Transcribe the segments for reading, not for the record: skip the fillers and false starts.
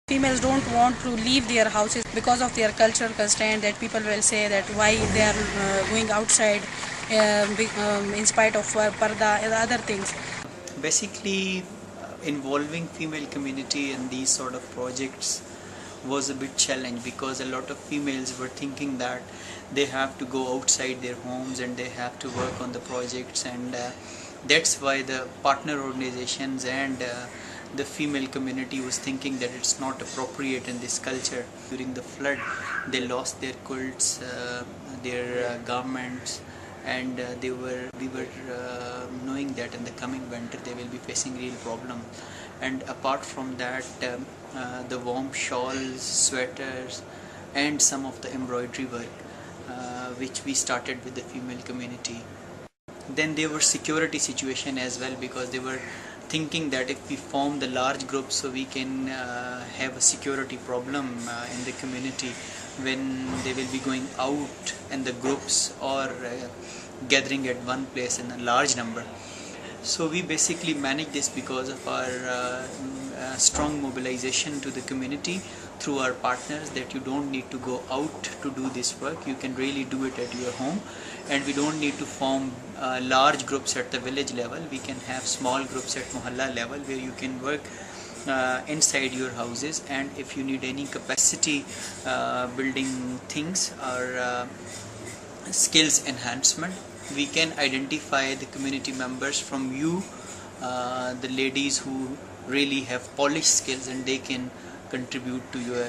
Females don't want to leave their houses because of their cultural constraint, that people will say that why they are going outside in spite of parda and other things. Basically, involving female community in these sort of projects was a bit challenge, because a lot of females were thinking that they have to go outside their homes and they have to work on the projects, and that's why the partner organizations and the female community was thinking that it's not appropriate in this culture. During the flood, they lost their quilts, their garments, and we were knowing that in the coming winter they will be facing real problem. And apart from that, the warm shawls, sweaters, and some of the embroidery work which we started with the female community. Then there were security situation as well, because they were thinking that if we form the large groups, so we can have a security problem in the community when they will be going out in the groups or gathering at one place in a large number. So we basically manage this because of our strong mobilization to the community through our partners, that you don't need to go out to do this work, you can really do it at your home, and we don't need to form large groups at the village level. We can have small groups at mohalla level where you can work inside your houses. And if you need any capacity building things or skills enhancement, we can identify the community members from you, the ladies who really have polished skills, and they can contribute to your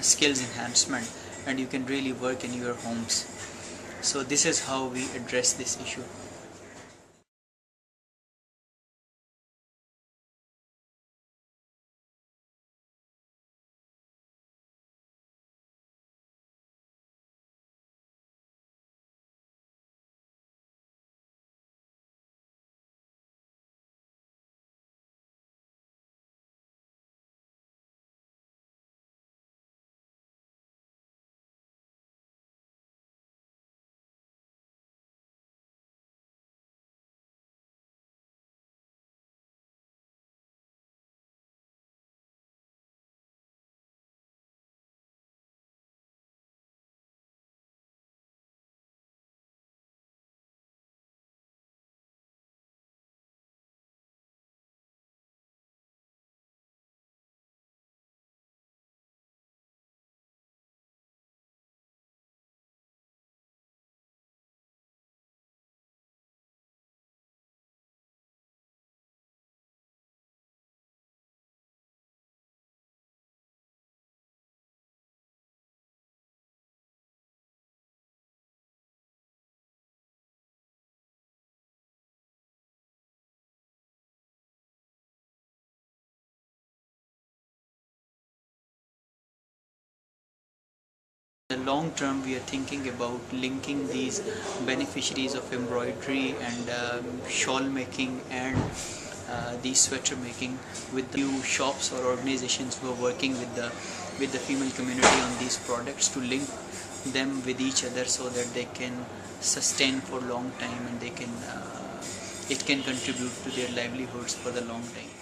skills enhancement, and you can really work in your homes. So this is how we address this issue. In the long term, we are thinking about linking these beneficiaries of embroidery and shawl making and the sweater making with the new shops or organizations who are working with the female community on these products, to link them with each other so that they can sustain for a long time, and they can it can contribute to their livelihoods for the long time.